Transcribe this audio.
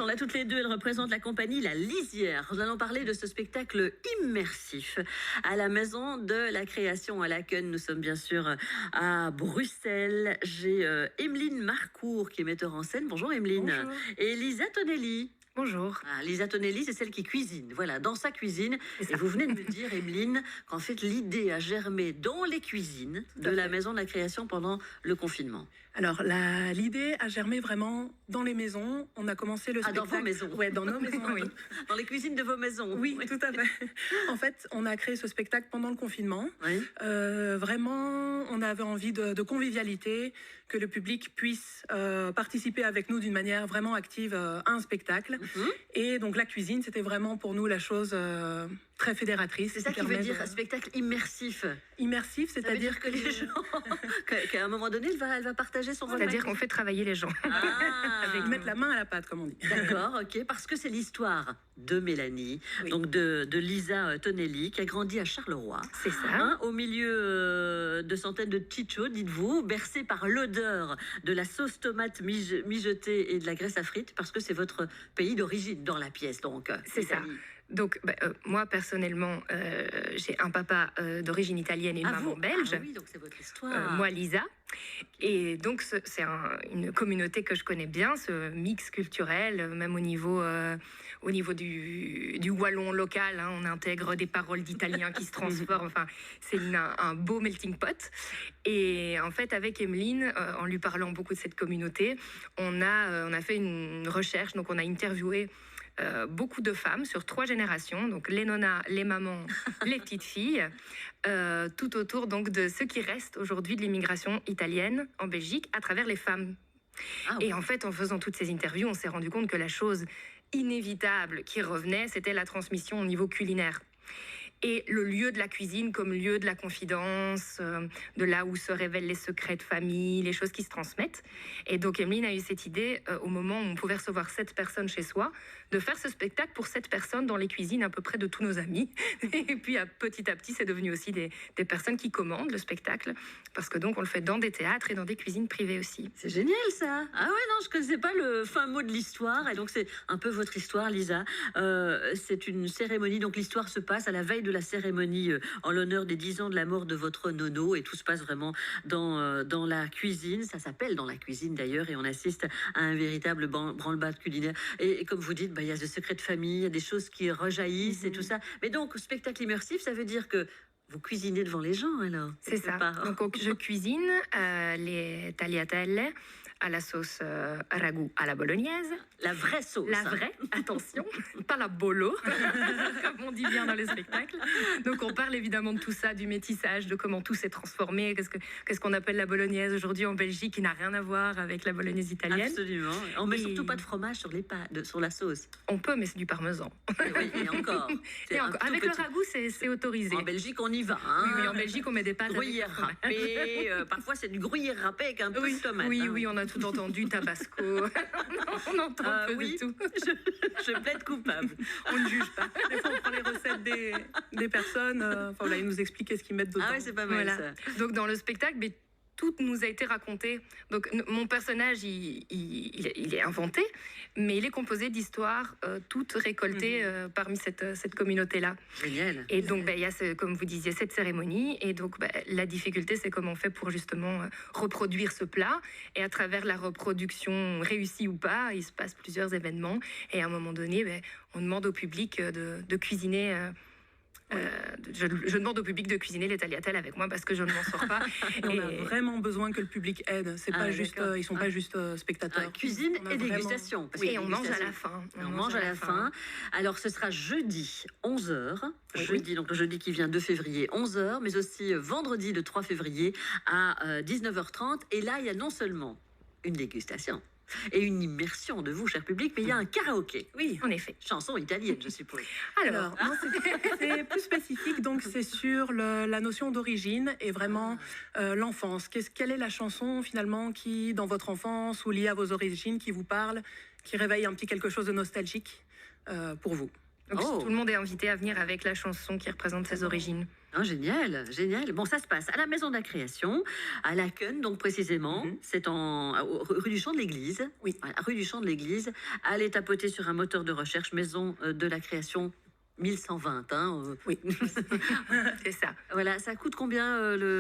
là toutes les deux, elles représentent la compagnie La Lisière. Nous allons parler de ce spectacle immersif à la Maison de la Création à Laken. Nous sommes bien sûr à Bruxelles. J'ai Emeline Marcourt qui est metteur en scène. Bonjour Emeline. Bonjour. Et Lisa Tonelli. Bonjour. Ah, Lisa Tonelli, c'est celle qui cuisine. Voilà, dans sa cuisine. Et vous venez de me dire, Emeline, qu'en fait l'idée a germé dans les cuisines de la Maison de la Création pendant le confinement. Alors, l'idée a germé vraiment dans les maisons. On a commencé le spectacle... dans vos maisons. Ouais, dans nos maisons, oui. Dans les cuisines de vos maisons. Oui, tout à fait. En fait, on a créé ce spectacle pendant le confinement. Oui. Vraiment, on avait envie de convivialité, que le public puisse participer avec nous d'une manière vraiment active à un spectacle. Et donc, la cuisine, c'était vraiment pour nous la chose très fédératrice. C'est ça qui veut dire spectacle immersif. Immersif, c'est-à-dire que les gens, qu'à un moment donné, elle va partager son repas. C'est-à-dire qu'on fait travailler les gens. Avec mettre la main à la pâte, comme on dit. D'accord, ok, parce que c'est l'histoire de Mélanie, Oui. donc de Lisa Tonelli, qui a grandi à Charleroi. C'est ça. Au milieu de centaines de chichos, dites-vous, bercée par l'odeur de la sauce tomate mijotée et de la graisse à frites, parce que c'est votre pays d'origine dans la pièce, donc. C'est ça. Donc, moi, personnellement, j'ai un papa d'origine italienne et une maman belge. Ah oui, donc c'est votre histoire. Moi, Lisa. Et donc, c'est une communauté que je connais bien, ce mix culturel, même au niveau du wallon local. Hein, on intègre des paroles d'italien qui se transforment. Enfin, c'est un beau melting pot. Et en fait, avec Emeline, en lui parlant beaucoup de cette communauté, on a fait une recherche. Donc, on a interviewé beaucoup de femmes sur 3 générations, donc les nonas, les mamans, les petites filles, tout autour donc de ce qui reste aujourd'hui de l'immigration italienne en Belgique à travers les femmes. Et en fait, en faisant toutes ces interviews, on s'est rendu compte que la chose inévitable qui revenait, c'était la transmission au niveau culinaire. Et le lieu de la cuisine comme lieu de la confidence, de là où se révèlent les secrets de famille, les choses qui se transmettent. Et donc Emeline a eu cette idée, au moment où on pouvait recevoir 7 personnes chez soi, de faire ce spectacle pour 7 personnes dans les cuisines à peu près de tous nos amis. Et puis petit à petit, c'est devenu aussi des personnes qui commandent le spectacle, parce que donc on le fait dans des théâtres et dans des cuisines privées aussi. C'est génial ça. Ah ouais, non, je connaissais pas le fin mot de l'histoire. Et donc c'est un peu votre histoire, Lisa. C'est une cérémonie, donc l'histoire se passe à la veille de la cérémonie en l'honneur des 10 ans de la mort de votre nono, et tout se passe vraiment dans la cuisine. Ça s'appelle dans la cuisine d'ailleurs, et on assiste à un véritable branle-bas culinaire. Et comme vous dites, il y a des secrets de famille, il y a des choses qui rejaillissent et tout ça. Mais donc, spectacle immersif, ça veut dire que vous cuisinez devant les gens, alors? C'est ça. Donc, je cuisine les tagliatelle à la sauce ragout à la bolognaise. La vraie sauce. La vraie, attention, pas la bolo, comme on dit bien dans les spectacles. Donc, on parle évidemment de tout ça, du métissage, de comment tout s'est transformé. Qu'est-ce qu'on appelle la bolognaise aujourd'hui en Belgique, qui n'a rien à voir avec la bolognaise italienne. Absolument. On met surtout pas de fromage sur les pâtes, sur la sauce. On peut, mais c'est du parmesan. Oui, et encore. Avec le ragoût, c'est autorisé. En Belgique, on y va. Hein. Oui, en Belgique, on met des pâtes. Gruyère râpé. Parfois, c'est du gruyère râpé avec un peu de tomate. Oui, on a tout entendu, tabasco. On n'entend pas du tout. Je plaide coupable. On ne juge pas. Des fois, on prend les recettes des personnes. Ils nous expliquent ce qu'ils mettent dedans. Ah ouais, c'est pas mal ça. Donc, dans le spectacle, tout nous a été raconté. Donc, mon personnage, il est inventé, mais il est composé d'histoires toutes récoltées parmi cette communauté-là. Génial. Et donc, il y a, comme vous disiez, cette cérémonie. Et donc, la difficulté, c'est comment on fait pour justement reproduire ce plat. Et à travers la reproduction, réussie ou pas, il se passe plusieurs événements. Et à un moment donné, on demande au public de cuisiner... je demande au public de cuisiner les tagliatelles avec moi parce que je ne m'en sors pas. On a vraiment besoin que le public aide. C'est pas juste, ils sont pas juste spectateurs. Cuisine et dégustation. Oui, on mange à la fin. On mange à la fin. Alors ce sera jeudi 11h. Donc le jeudi qui vient 2 février 11h, mais aussi vendredi le 3 février à 19h30. Et là, il y a non seulement une dégustation et une immersion de vous, cher public, mais il y a un karaoké. Oui, en effet. Chanson italienne, je suppose. Alors, c'est plus spécifique, donc c'est sur la notion d'origine et vraiment l'enfance. Quelle est la chanson, finalement, qui, dans votre enfance ou liée à vos origines, qui vous parle, qui réveille un petit quelque chose de nostalgique pour vous? Donc, tout le monde est invité à venir avec la chanson qui représente ses origines. Ah, génial, génial. Bon, ça se passe à la Maison de la Création, à Laken, donc précisément. C'est rue du Champ de l'Église. Oui. Voilà, rue du Champ de l'Église. Allez tapoter sur un moteur de recherche Maison de la Création 1120. Hein, Oui. C'est ça. Voilà, ça coûte combien le